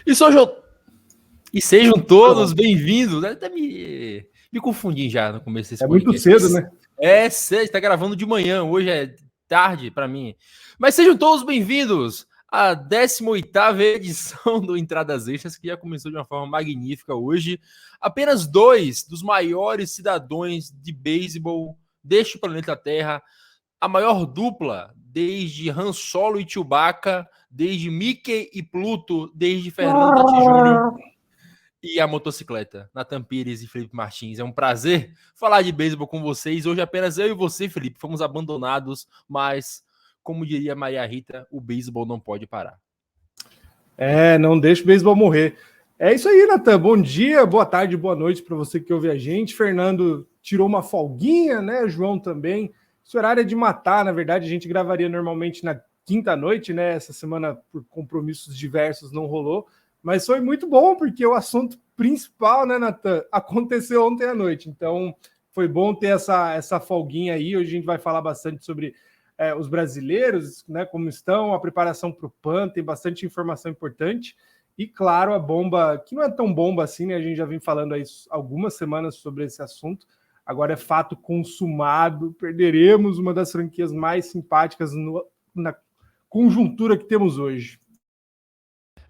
E, e sejam todos bem-vindos. Até me confundi já no começo desse podcast. É muito cedo, né? É cedo, está gravando de manhã. Hoje é tarde para mim. Mas sejam todos bem-vindos à 18ª edição do Entradas Extras, que já começou de uma forma magnífica hoje. Apenas dois dos maiores cidadãos de beisebol deste planeta Terra, a maior dupla desde Han Solo e Chewbacca, desde Mickey e Pluto, desde Fernando Tatis Jr. e a motocicleta, Nathan Pires e Felipe Martins. É um prazer falar de beisebol com vocês. Hoje apenas eu e você, Felipe, fomos abandonados, mas, como diria Maria Rita, o beisebol não pode parar. Não deixa o beisebol morrer. É isso aí, Nathan. Bom dia, boa tarde, boa noite para você que ouve a gente. Fernando tirou uma folguinha, né? João também. Esse horário é de matar, na verdade, a gente gravaria normalmente na quinta-noite, né? Essa semana, por compromissos diversos, não rolou. Mas foi muito bom, porque o assunto principal, né, Nathan, aconteceu ontem à noite. Então, foi bom ter essa folguinha aí. Hoje a gente vai falar bastante sobre os brasileiros, né, como estão, a preparação para o PAN, tem bastante informação importante. E, claro, a bomba, que não é tão bomba assim, né? A gente já vem falando aí algumas semanas sobre esse assunto. Agora é fato consumado. Perderemos uma das franquias mais simpáticas na conjuntura que temos hoje.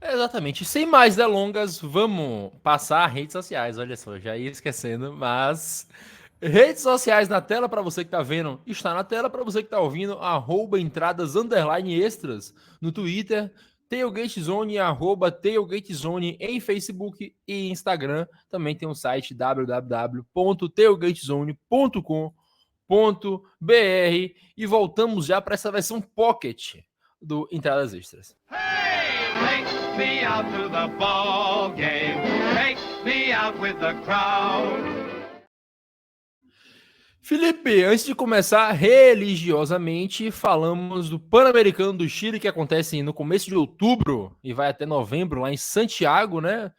Exatamente. Sem mais delongas, vamos passar a redes sociais. Olha só, já ia esquecendo, mas redes sociais na tela para você que está vendo, está na tela para você que está ouvindo, @entradas_extras no Twitter, TailgateZone, @TailgateZone em Facebook e Instagram. Também tem um site www.tailgatezone.com.br e voltamos já para essa versão Pocket do Entradas Extras. Me out to the ball game. Take me out with the crowd. Felipe, antes de começar religiosamente, falamos do Pan-Americano do Chile, que acontece no começo de outubro e vai até novembro, lá em Santiago, né?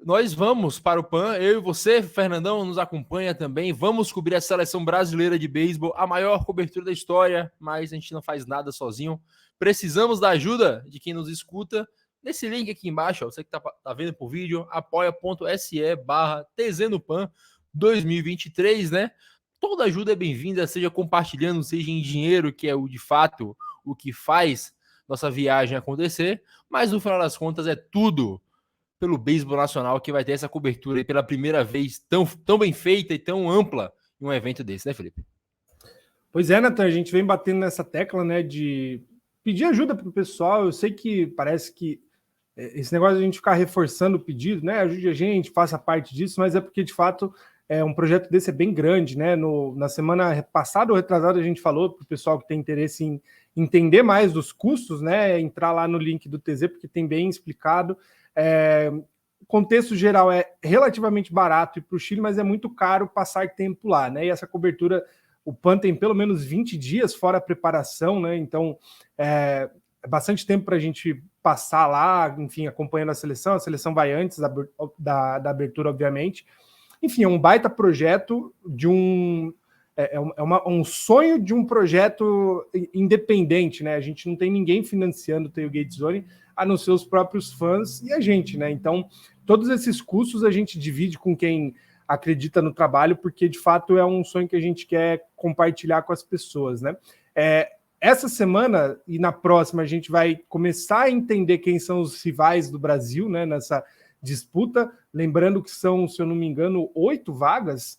Nós vamos para o PAN, eu e você, Fernandão, nos acompanha também. Vamos cobrir a seleção brasileira de beisebol, a maior cobertura da história, mas a gente não faz nada sozinho. Precisamos da ajuda de quem nos escuta. Nesse link aqui embaixo, ó, você que tá vendo por vídeo, apoia.se/TZNoPan 2023, né? Toda ajuda é bem-vinda, seja compartilhando, seja em dinheiro, que é de fato o que faz nossa viagem acontecer, mas no final das contas é tudo pelo beisebol nacional que vai ter essa cobertura aí pela primeira vez tão bem feita e tão ampla em um evento desse, né, Felipe? Pois é, Nathan, a gente vem batendo nessa tecla, né, de pedir ajuda para o pessoal. Eu sei que parece que esse negócio de a gente ficar reforçando o pedido, né, ajude a gente, faça parte disso, mas é porque, de fato, um projeto desse é bem grande, né? Na semana passada ou retrasada a gente falou para o pessoal que tem interesse em entender mais dos custos, né, entrar lá no link do TZ, porque tem bem explicado. O contexto geral é relativamente barato ir para o Chile, mas é muito caro passar tempo lá, né? E essa cobertura, o PAN tem pelo menos 20 dias fora a preparação, né? Então é bastante tempo para a gente passar lá, enfim, acompanhando a seleção vai antes da abertura, obviamente. Enfim, é um baita projeto de um sonho de um projeto independente, né? A gente não tem ninguém financiando o Tailgate Zone, a não ser os próprios fãs e a gente, né? Então, todos esses custos a gente divide com quem acredita no trabalho, porque de fato é um sonho que a gente quer compartilhar com as pessoas, né? Essa semana e na próxima a gente vai começar a entender quem são os rivais do Brasil, né? Nessa disputa, lembrando que são, se eu não me engano, 8 vagas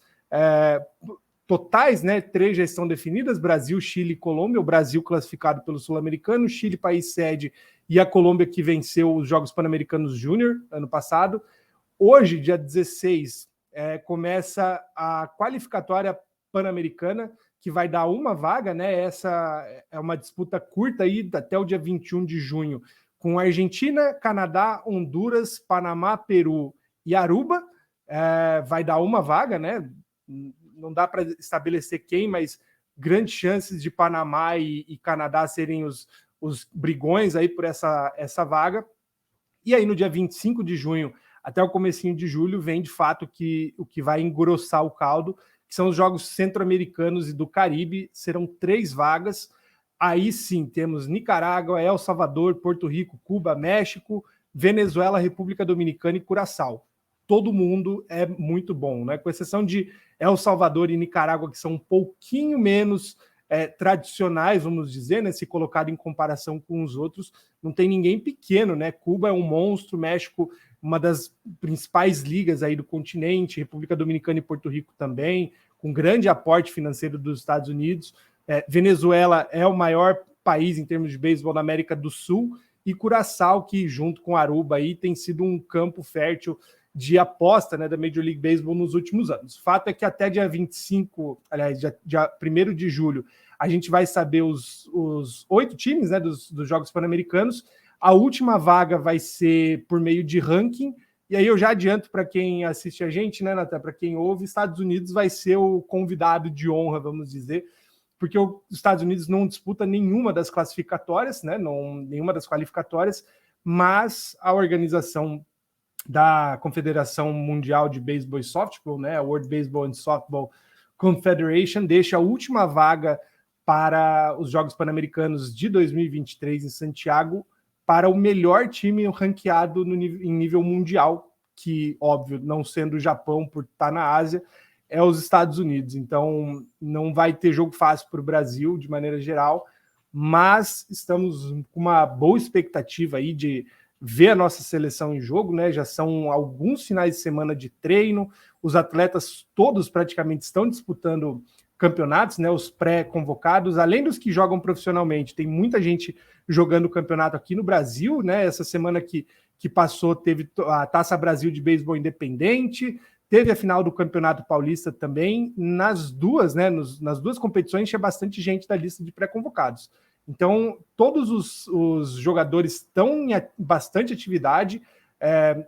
totais, né? 3 já estão definidas: Brasil, Chile e Colômbia. O Brasil classificado pelo Sul-Americano, Chile, país sede, e a Colômbia, que venceu os Jogos Pan-Americanos Júnior ano passado. Hoje, dia 16, começa a qualificatória pan-americana, que vai dar uma vaga, né? Essa é uma disputa curta aí, até o dia 21 de junho, com Argentina, Canadá, Honduras, Panamá, Peru e Aruba. Vai dar uma vaga, né? Não dá para estabelecer quem, mas grandes chances de Panamá e Canadá serem os brigões aí por essa vaga. E aí no dia 25 de junho até o comecinho de julho vem de fato o que vai engrossar o caldo, que são os Jogos Centro-Americanos e do Caribe. Serão 3 vagas. Aí sim temos Nicarágua, El Salvador, Porto Rico, Cuba, México, Venezuela, República Dominicana e Curaçao. Todo mundo é muito bom, né? Com exceção de El Salvador e Nicarágua, que são um pouquinho menos tradicionais, vamos dizer, né? Se colocado em comparação com os outros, não tem ninguém pequeno, né? Cuba é um monstro, México, uma das principais ligas aí do continente, República Dominicana e Porto Rico também, com grande aporte financeiro dos Estados Unidos. Venezuela é o maior país em termos de beisebol da América do Sul, e Curaçao, que junto com Aruba aí tem sido um campo fértil de aposta, né, da Major League Baseball nos últimos anos. O fato é que até dia 25, aliás, dia 1º de julho, a gente vai saber os 8 times, né, dos Jogos Pan-Americanos. A última vaga vai ser por meio de ranking, e aí eu já adianto para quem assiste a gente, né, Natan, para quem ouve, Estados Unidos vai ser o convidado de honra, vamos dizer, porque os Estados Unidos não disputa nenhuma das classificatórias, né, nenhuma das qualificatórias, mas a organização da Confederação Mundial de Beisebol e Softball, né, a World Baseball and Softball Confederation, deixa a última vaga para os Jogos Pan-Americanos de 2023 em Santiago para o melhor time ranqueado em nível mundial, que, óbvio, não sendo o Japão por estar na Ásia, é os Estados Unidos. Então, não vai ter jogo fácil para o Brasil, de maneira geral, mas estamos com uma boa expectativa aí de ver a nossa seleção em jogo, né? Já são alguns finais de semana de treino, os atletas todos praticamente estão disputando campeonatos, né? Os pré-convocados, além dos que jogam profissionalmente, tem muita gente jogando campeonato aqui no Brasil, né? Essa semana que passou teve a Taça Brasil de Beisebol Independente, teve a final do Campeonato Paulista também. Nas duas, né? Nas duas competições tinha bastante gente da lista de pré-convocados. Então, todos os jogadores estão em bastante atividade.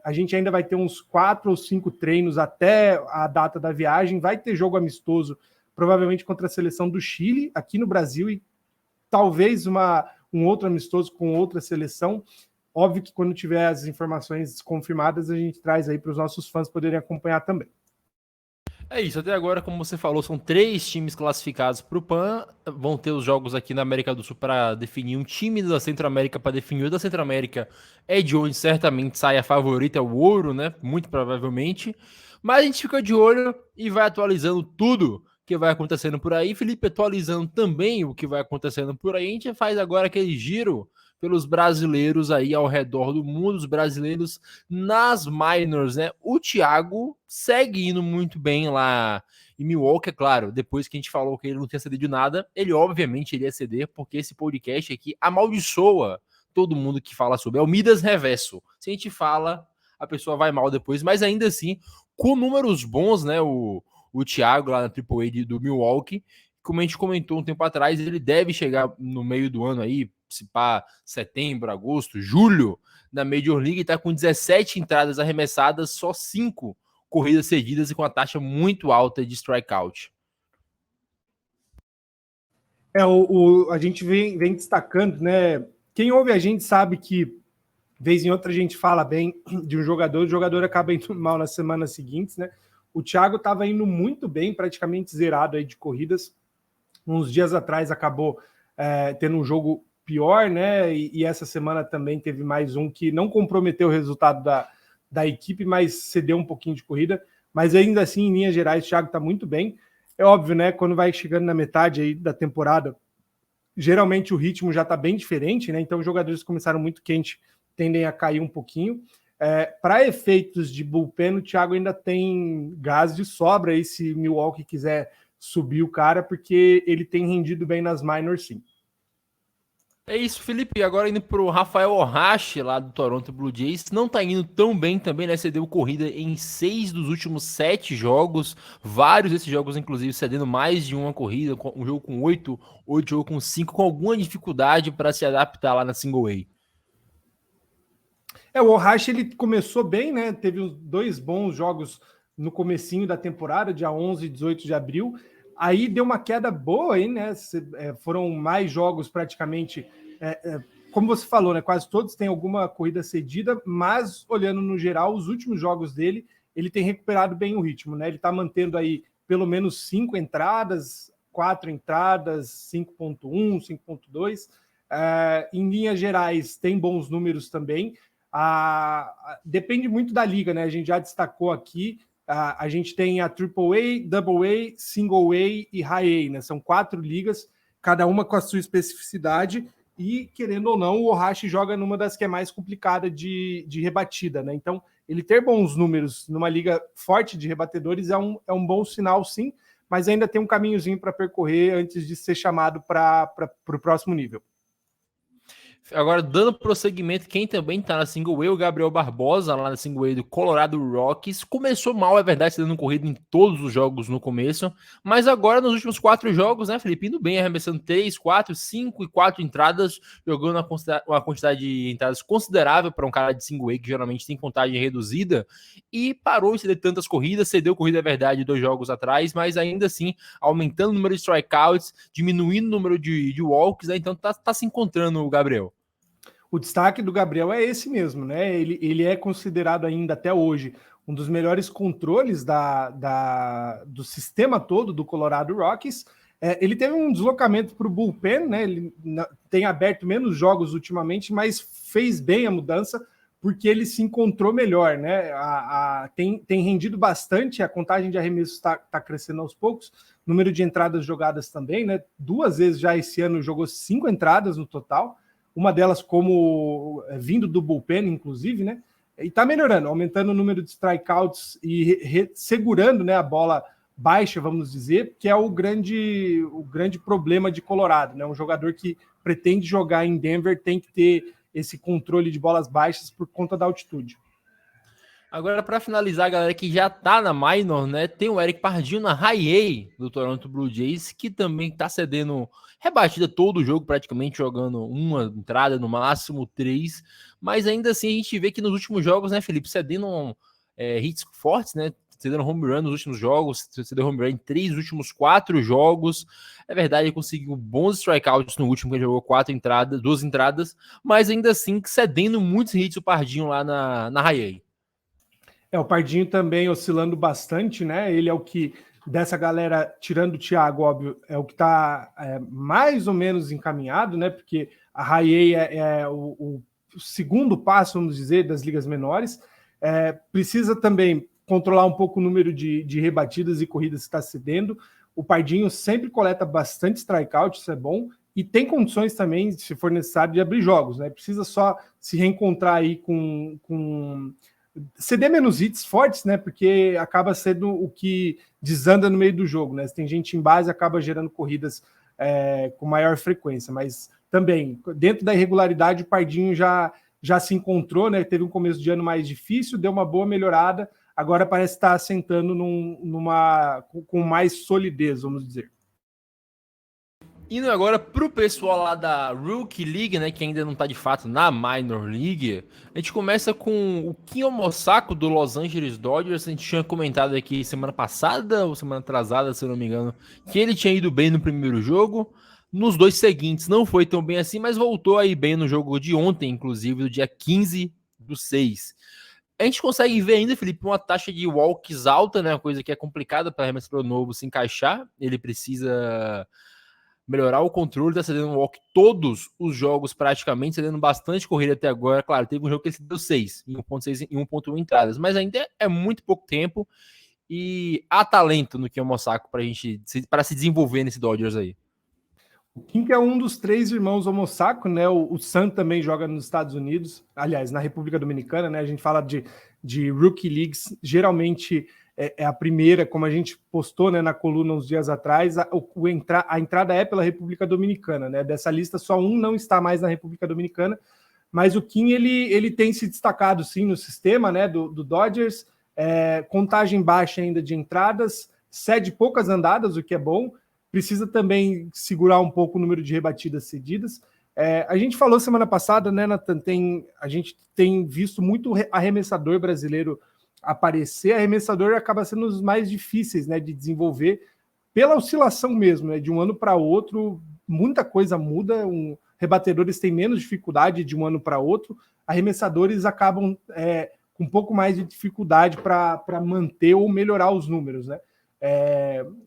A gente ainda vai ter uns 4 ou 5 treinos até a data da viagem. Vai ter jogo amistoso, provavelmente contra a seleção do Chile, aqui no Brasil, e talvez um outro amistoso com outra seleção. Óbvio que quando tiver as informações confirmadas, a gente traz aí para os nossos fãs poderem acompanhar também. É isso, até agora, como você falou, são 3 times classificados para o PAN. Vão ter os jogos aqui na América do Sul para definir um time da Centro-América para definir o da Centro-América. É de onde certamente sai a favorita, o ouro, né? Muito provavelmente. Mas a gente fica de olho e vai atualizando tudo que vai acontecendo por aí. Felipe, atualizando também o que vai acontecendo por aí. A gente faz agora aquele giro pelos brasileiros aí ao redor do mundo, os brasileiros nas minors, né? O Thiago segue indo muito bem lá em Milwaukee, é claro, depois que a gente falou que ele não tinha cedido nada, ele obviamente iria ceder, porque esse podcast aqui amaldiçoa todo mundo que fala sobre. É o Midas Reverso. Se a gente fala, a pessoa vai mal depois, mas ainda assim, com números bons, né? O Thiago lá na AAA do Milwaukee, como a gente comentou um tempo atrás, ele deve chegar no meio do ano aí, se pá, setembro, agosto, julho, na Major League, está com 17 entradas arremessadas, só 5 corridas cedidas e com a taxa muito alta de strikeout. A gente vem destacando, né? Quem ouve a gente sabe que, vez em outra, a gente fala bem de um jogador, o jogador acaba indo mal nas semanas seguintes, né? O Thiago estava indo muito bem, praticamente zerado aí de corridas. Uns dias atrás acabou tendo um jogo pior, né? E essa semana também teve mais um que não comprometeu o resultado da equipe, mas cedeu um pouquinho de corrida. Mas ainda assim, em linhas gerais, o Thiago está muito bem. É óbvio, né? Quando vai chegando na metade aí da temporada, geralmente o ritmo já está bem diferente, né? Então, os jogadores que começaram muito quente tendem a cair um pouquinho. Para efeitos de bullpen, o Thiago ainda tem gás de sobra aí se Milwaukee quiser subir o cara, porque ele tem rendido bem nas minors, sim. É isso, Felipe. Agora indo pro Rafael Ohashi, lá do Toronto Blue Jays. Não tá indo tão bem também, né? Cedeu corrida em 6 dos últimos 7 jogos. Vários desses jogos, inclusive, cedendo mais de uma corrida. Um jogo com 8, outro jogo com 5, com alguma dificuldade para se adaptar lá na Single A. O Ohashi, ele começou bem, né? Teve 2 bons jogos no comecinho da temporada, dia 11 e 18 de abril. Aí deu uma queda boa aí, né? Foram mais jogos praticamente, como você falou, né? Quase todos têm alguma corrida cedida, mas olhando no geral, os últimos jogos dele, ele tem recuperado bem o ritmo, né? Ele tá mantendo aí pelo menos 5 entradas, 4 entradas, 5.1, 5.2. Em linhas gerais, tem bons números também. Depende muito da liga, né? A gente já destacou aqui, a gente tem a AAA, AA, Single A e High A, né? São 4 ligas, cada uma com a sua especificidade, e, querendo ou não, o Ohashi joga numa das que é mais complicada de rebatida, né? Então, ele ter bons números numa liga forte de rebatedores é um bom sinal, sim, mas ainda tem um caminhozinho para percorrer antes de ser chamado para o próximo nível. Agora, dando prosseguimento, quem também tá na Single A, o Gabriel Barbosa, lá na Single A do Colorado Rockies. Começou mal, é verdade, dando corrida em todos os jogos no começo, mas agora nos últimos 4 jogos, né, Felipe, indo bem, arremessando 3, 4, 5 e 4 entradas, jogando uma quantidade de entradas considerável para um cara de Single A, que geralmente tem contagem reduzida, e parou de ceder tantas corridas, cedeu corrida, é verdade, 2 jogos atrás, mas ainda assim, aumentando o número de strikeouts, diminuindo o número de walks, né, então tá se encontrando o Gabriel. O destaque do Gabriel é esse mesmo, né? Ele é considerado ainda até hoje um dos melhores controles do sistema todo do Colorado Rockies. Ele teve um deslocamento para o bullpen, né? Ele tem aberto menos jogos ultimamente, mas fez bem a mudança porque ele se encontrou melhor, né? Tem rendido bastante, a contagem de arremessos está crescendo aos poucos, número de entradas jogadas também, né? 2 vezes já esse ano jogou 5 entradas no total. Uma delas como vindo do bullpen, inclusive, né? E tá melhorando, aumentando o número de strikeouts e segurando, né, a bola baixa, vamos dizer, que é o grande problema de Colorado, né? Um jogador que pretende jogar em Denver tem que ter esse controle de bolas baixas por conta da altitude. Agora, para finalizar, a galera que já tá na minor, né? Tem o Eric Pardinho na High A do Toronto Blue Jays, que também tá cedendo rebatida todo o jogo, praticamente jogando uma entrada, no máximo 3. Mas ainda assim, a gente vê que nos últimos jogos, né, Felipe, cedendo hits fortes, né? Cedendo home run nos últimos jogos, cedeu home run em 3 dos últimos 4 jogos. É verdade, ele conseguiu bons strikeouts no último, que ele jogou 2 entradas, mas ainda assim cedendo muitos hits o Pardinho lá na High A. O Pardinho também oscilando bastante, né? Ele é o que, dessa galera, tirando o Thiago, óbvio, é o que está mais ou menos encaminhado, né? Porque a High A é o segundo passo, vamos dizer, das ligas menores. Precisa também controlar um pouco o número de rebatidas e corridas que está cedendo. O Pardinho sempre coleta bastante strikeout, isso é bom, e tem condições também, se for necessário, de abrir jogos, né? Precisa só se reencontrar aí com ceder menos hits fortes, né? Porque acaba sendo o que desanda no meio do jogo, né? Se tem gente em base, acaba gerando corridas com maior frequência. Mas também, dentro da irregularidade, o Pardinho já se encontrou, né? Teve um começo de ano mais difícil, deu uma boa melhorada, agora parece estar assentando com mais solidez, vamos dizer. Indo agora pro pessoal lá da Rookie League, né, que ainda não tá de fato na Minor League, a gente começa com o Kim Omosako do Los Angeles Dodgers. A gente tinha comentado aqui semana passada ou semana atrasada, se eu não me engano, que ele tinha ido bem no primeiro jogo. Nos 2 seguintes não foi tão bem assim, mas voltou a ir bem no jogo de ontem, inclusive, do dia 15/6. A gente consegue ver ainda, Felipe, uma taxa de walks alta, né, uma coisa que é complicada para arremessador novo se encaixar. Ele precisa melhorar o controle, tá cedendo um walk todos os jogos praticamente, cedendo bastante corrida até agora. Claro, teve um jogo que ele cedeu 6, em 1.6 e 1.1 entradas, mas ainda é muito pouco tempo e há talento no Kim Omosako para se desenvolver nesse Dodgers aí. O Kim é um dos 3 irmãos Omosako, né? O Sam também joga nos Estados Unidos, aliás, na República Dominicana, né? A gente fala de Rookie Leagues, geralmente é a primeira, como a gente postou, né, na coluna uns dias atrás, a entrada é pela República Dominicana, né? Dessa lista, só um não está mais na República Dominicana, mas o Kim, ele tem se destacado, sim, no sistema, né, do Dodgers, contagem baixa ainda de entradas, cede poucas andadas, o que é bom, precisa também segurar um pouco o número de rebatidas cedidas. A gente falou semana passada, né, Nathan, a gente tem visto muito arremessador brasileiro aparecer. Arremessador acaba sendo os mais difíceis, né, de desenvolver pela oscilação mesmo, né, de um ano para outro, muita coisa muda, rebatedores têm menos dificuldade de um ano para outro, arremessadores acabam com um pouco mais de dificuldade para manter ou melhorar os números, né.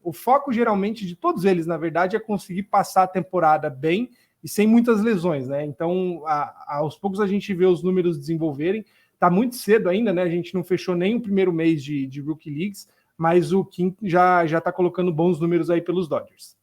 O foco geralmente de todos eles, na verdade, é conseguir passar a temporada bem e sem muitas lesões, né? Então, aos poucos a gente vê os números desenvolverem. Tá muito cedo ainda, né? A gente não fechou nem o primeiro mês de Rookie Leagues, mas o Kim já tá colocando bons números aí pelos Dodgers.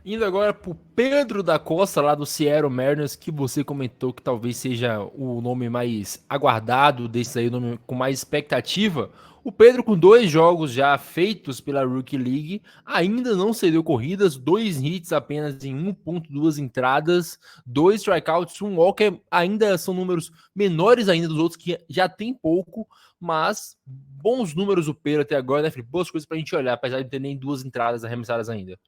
Indo agora pro Pedro da Costa, lá do Seattle Mariners, que você comentou que talvez seja o nome mais aguardado, desse aí, o nome com mais expectativa. O Pedro, com 2 jogos já feitos pela Rookie League, ainda não cedeu corridas, 2 hits apenas em 1.2 entradas, 2 strikeouts, 1 walk, ainda são números menores ainda dos outros que já tem pouco, mas bons números o Pedro até agora, né, Felipe? Boas coisas pra gente olhar, apesar de não ter nem 2 entradas arremessadas ainda.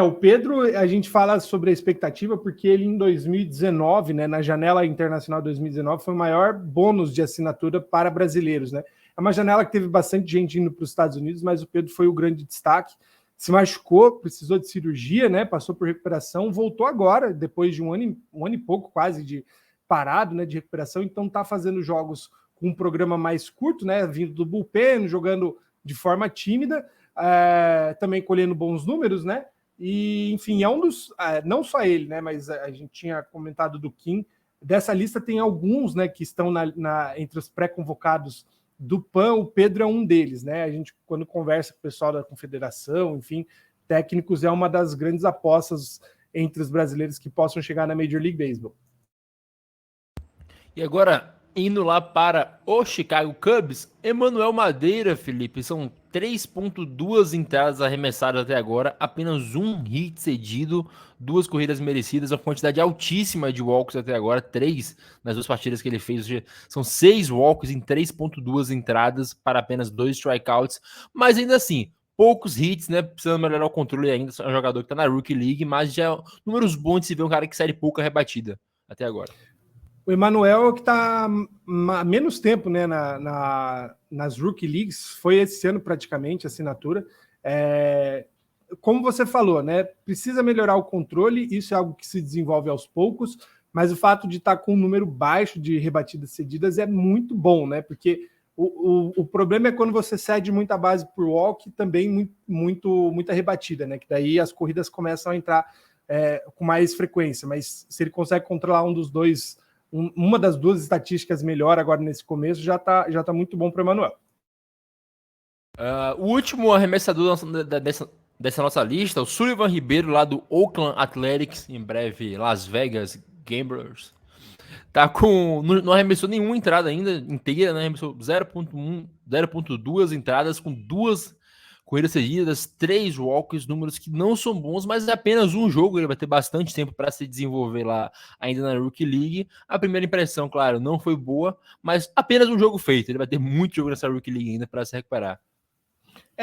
O Pedro, a gente fala sobre a expectativa porque ele em 2019, né, na janela internacional 2019, foi o maior bônus de assinatura para brasileiros, né? É uma janela que teve bastante gente indo para os Estados Unidos, mas o Pedro foi o grande destaque. Se machucou, precisou de cirurgia, né? Passou por recuperação, voltou agora, depois de um ano e pouco quase de parado, né, de recuperação, então tá fazendo jogos com um programa mais curto, né? Vindo do bullpen, jogando de forma tímida, também colhendo bons números, né? E, enfim, é um dos. Não só ele, né? Mas a gente tinha comentado do Kim. Dessa lista tem alguns, né, que estão entre os pré-convocados do PAN. O Pedro é um deles, né? A gente, quando conversa com o pessoal da confederação, enfim, técnicos, é uma das grandes apostas entre os brasileiros que possam chegar na Major League Baseball. E agora, indo lá para o Chicago Cubs, Emmanuel Madeira, Felipe, são 3.2 entradas arremessadas até agora, apenas 1 hit cedido, 2 corridas merecidas, uma quantidade altíssima de walks até agora, 3 nas 2 partidas que ele fez, são 6 walks em 3.2 entradas para apenas 2 strikeouts, mas ainda assim, poucos hits, né, precisando melhorar o controle ainda, é um jogador que está na Rookie League, mas já números bons de se ver um cara que sai pouca rebatida até agora. O Emmanuel, que está há menos tempo, né, nas Rookie Leagues, foi esse ano praticamente a assinatura. Como você falou, né, precisa melhorar o controle, isso é algo que se desenvolve aos poucos, mas o fato de estar com um número baixo de rebatidas cedidas é muito bom, né, porque o problema é quando você cede muita base por walk, também muita rebatida, né, que daí as corridas começam a entrar com mais frequência, mas se ele consegue controlar uma das 2 estatísticas melhor agora nesse começo, já tá muito bom para o Emmanuel. O último arremessador dessa nossa lista, o Sullivan Ribeiro, lá do Oakland Athletics, em breve Las Vegas Gamblers, tá não arremessou nenhuma entrada ainda inteira, né? Arremessou 0.1, 0.2 entradas com 2 corridas cedidas, 3 walks, números que não são bons, mas é apenas um jogo, ele vai ter bastante tempo para se desenvolver lá ainda na Rookie League. A primeira impressão, claro, não foi boa, mas apenas um jogo feito, ele vai ter muito jogo nessa Rookie League ainda para se recuperar.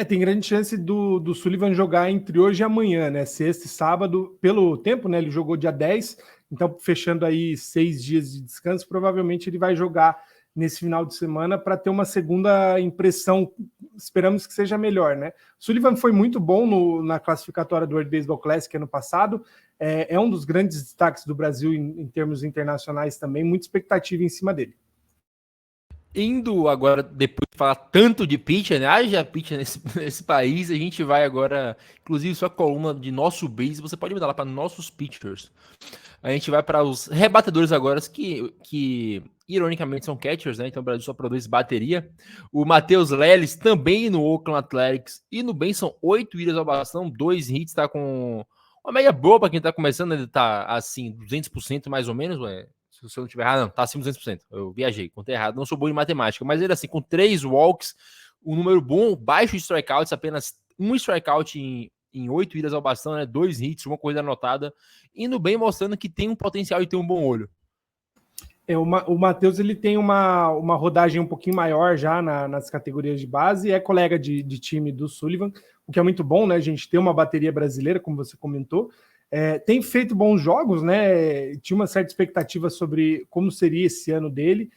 Tem grande chance do Sullivan jogar entre hoje e amanhã, né? Sexta e sábado, pelo tempo, né? Ele jogou dia 10, então fechando aí 6 dias de descanso, provavelmente ele vai jogar nesse final de semana para ter uma segunda impressão. Esperamos que seja melhor, né? Sullivan foi muito bom na classificatória do World Baseball Classic ano passado, é um dos grandes destaques do Brasil em termos internacionais também, muita expectativa em cima dele. Indo agora, depois de falar tanto de pitcher, né? Haja pitcher nesse país, a gente vai agora, inclusive sua coluna de nosso base, você pode mudar lá para nossos pitchers. A gente vai para os rebatedores agora, que ironicamente são catchers, né? Então o Brasil só produz bateria. O Matheus Leles, também no Oakland Athletics, e no bem são 8 idas ao bastão, 2 hits, tá com uma média boa para quem tá começando, ele tá assim, 200% mais ou menos, ué. Se eu não estiver errado, não, tá acima de 200%. Eu viajei, contei errado, não sou bom em matemática, mas ele assim, com 3 walks, um número bom, baixo de strikeouts, apenas 1 strikeout em 8 idas ao bastão, né? 2 hits, uma corrida anotada, indo bem, mostrando que tem um potencial e tem um bom olho. O Matheus, ele tem uma rodagem um pouquinho maior já nas categorias de base, é colega de time do Sullivan, o que é muito bom, né? A gente tem uma bateria brasileira, como você comentou. Tem feito bons jogos, né? Tinha uma certa expectativa sobre como seria esse ano dele,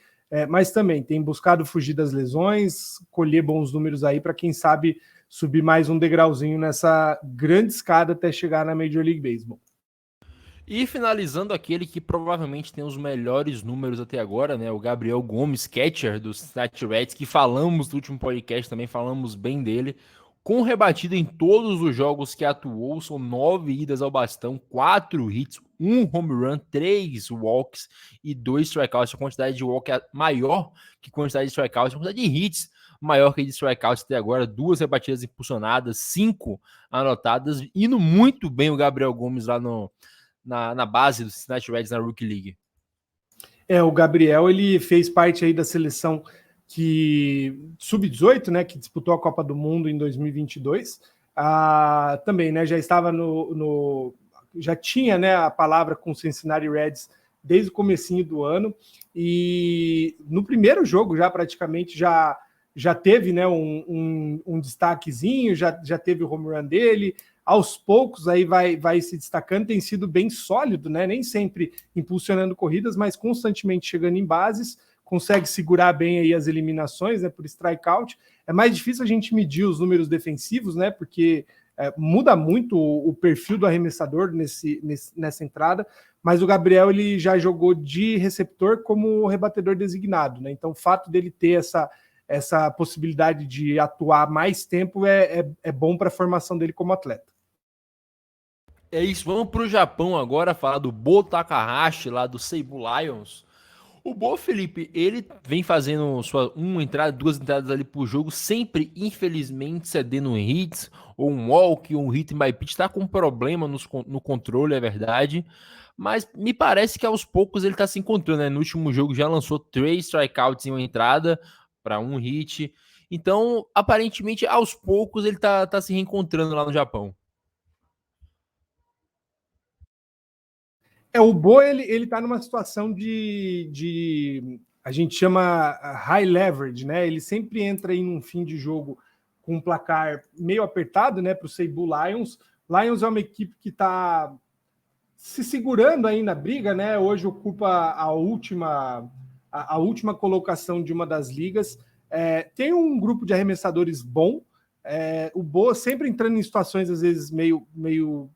mas também tem buscado fugir das lesões, colher bons números aí para quem sabe subir mais um degrauzinho nessa grande escada até chegar na Major League Baseball. E finalizando aquele que provavelmente tem os melhores números até agora, né? O Gabriel Gomes, catcher do Cincinnati Reds, que falamos no último podcast, também falamos bem dele. com rebatida em todos os jogos que atuou, são 9 idas ao bastão, 4 hits, 1 home run, 3 walks e 2 strikeouts. A quantidade de walk é maior que a quantidade de strikeouts, a quantidade de hits maior que a de strikeouts até agora, 2 rebatidas impulsionadas, 5 anotadas, indo muito bem o Gabriel Gomes lá na base do Cincinnati Reds na Rookie League. O Gabriel, ele fez parte aí da seleção que sub-18, né, que disputou a Copa do Mundo em 2022. Também, né, já estava já tinha, né, a palavra com o Cincinnati Reds desde o comecinho do ano, e no primeiro jogo já praticamente já teve, né, um destaquezinho, já teve o home run dele. Aos poucos aí vai se destacando, tem sido bem sólido, né? Nem sempre impulsionando corridas, mas constantemente chegando em bases, consegue segurar bem aí as eliminações, né, por strikeout. É mais difícil a gente medir os números defensivos, né? Porque muda muito o perfil do arremessador nessa entrada, mas o Gabriel ele já jogou de receptor como rebatedor designado, né? Então o fato dele ter essa possibilidade de atuar mais tempo é bom para a formação dele como atleta. É isso, vamos para o Japão agora, falar do Bo Takahashi, lá do Seibu Lions. O Bo, Felipe, ele vem fazendo uma entrada, 2 entradas ali por jogo, sempre, infelizmente, cedendo um hits, ou um walk, ou um hit by pitch, tá com problema no controle, é verdade, mas me parece que aos poucos ele tá se encontrando, né? No último jogo já lançou 3 strikeouts em uma entrada, para um hit, então, aparentemente, aos poucos ele tá se reencontrando lá no Japão. O Bo, ele tá numa situação a gente chama high leverage, né? Ele sempre entra em um fim de jogo com um placar meio apertado, né, para o Seibu Lions. Lions é uma equipe que está se segurando aí na briga, né? Hoje ocupa a última colocação de uma das ligas. Tem um grupo de arremessadores bom. O Bo sempre entrando em situações às vezes meio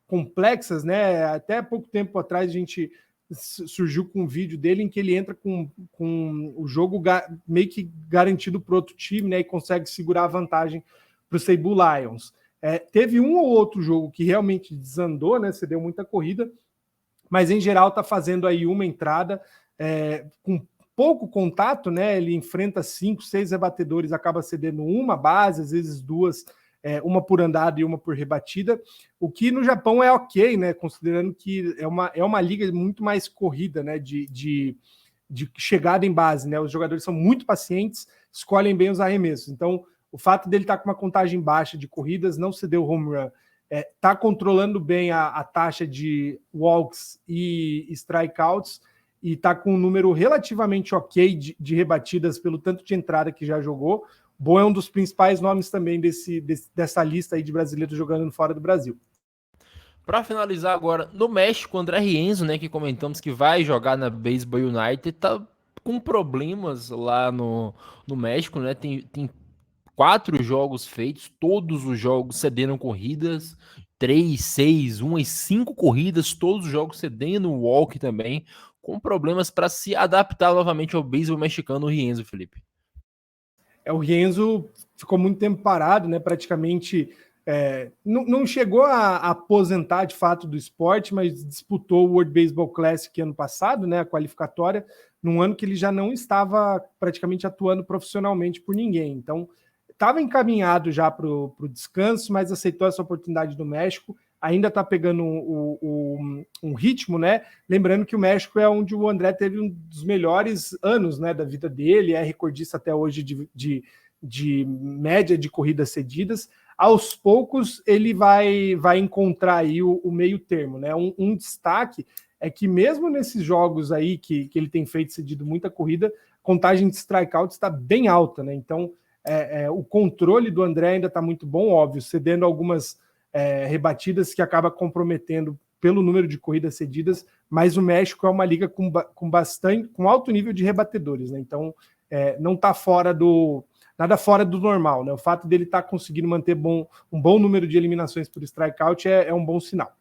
complexas, né? Até pouco tempo atrás a gente surgiu com um vídeo dele em que ele entra com o jogo meio que garantido para outro time, né? E consegue segurar a vantagem para o Seibu Lions. Teve um ou outro jogo que realmente desandou, né? Cedeu muita corrida, mas em geral está fazendo aí uma entrada com pouco contato, né? Ele enfrenta 5, 6 rebatedores, acaba cedendo uma base, às vezes 2, uma por andada e uma por rebatida, o que no Japão é ok, né? Considerando que é uma liga muito mais corrida, né? De chegada em base, né? Os jogadores são muito pacientes, escolhem bem os arremessos. Então, o fato dele estar com uma contagem baixa de corridas, não cedeu home run, está controlando bem a taxa de walks e strikeouts, e está com um número relativamente ok de rebatidas pelo tanto de entrada que já jogou. Bo é um dos principais nomes também dessa lista aí de brasileiros jogando fora do Brasil. Para finalizar agora, no México, André Rienzo, né, que comentamos que vai jogar na Baseball United, tá com problemas lá no México, né? Tem 4 jogos feitos, todos os jogos cedendo corridas, 3, 6, 1 e 5 corridas, todos os jogos cedendo walk também, com problemas para se adaptar novamente ao beisebol mexicano, o Rienzo, Felipe. O Rienzo ficou muito tempo parado, né? Praticamente não chegou a aposentar de fato do esporte, mas disputou o World Baseball Classic ano passado, né? A qualificatória, num ano que ele já não estava praticamente atuando profissionalmente por ninguém. Então, estava encaminhado já para o descanso, mas aceitou essa oportunidade do México. Ainda está pegando um ritmo, né? Lembrando que o México é onde o André teve um dos melhores anos, né, da vida dele, é recordista até hoje de média de corridas cedidas. Aos poucos ele vai encontrar aí o meio termo, né? Um destaque é que mesmo nesses jogos aí que ele tem feito cedido muita corrida, a contagem de strikeouts está bem alta, né? Então o controle do André ainda está muito bom, óbvio, cedendo algumas rebatidas que acaba comprometendo pelo número de corridas cedidas, mas o México é uma liga com alto nível de rebatedores, né? Então não está nada fora do normal, né? O fato dele estar conseguindo manter um bom número de eliminações por strikeout é um bom sinal.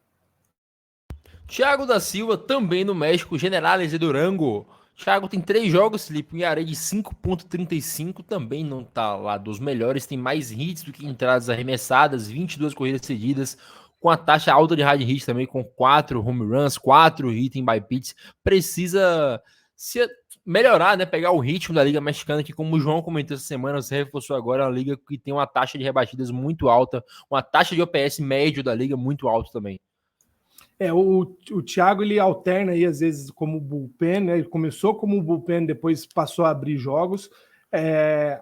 Thiago da Silva, também no México, Generales de Durango. Thiago tem 3 jogos, Felipe, um ERA de 5,35, também não tá lá dos melhores, tem mais hits do que entradas arremessadas, 22 corridas cedidas, com a taxa alta de hard hit também, com 4 home runs, 4 hitting by pitch, precisa se melhorar, né, pegar o ritmo da Liga Mexicana, que como o João comentou essa semana, você reforçou agora, é uma liga que tem uma taxa de rebatidas muito alta, uma taxa de OPS médio da liga muito alta também. O Thiago ele alterna aí às vezes como bullpen, né? Ele começou como bullpen, depois passou a abrir jogos.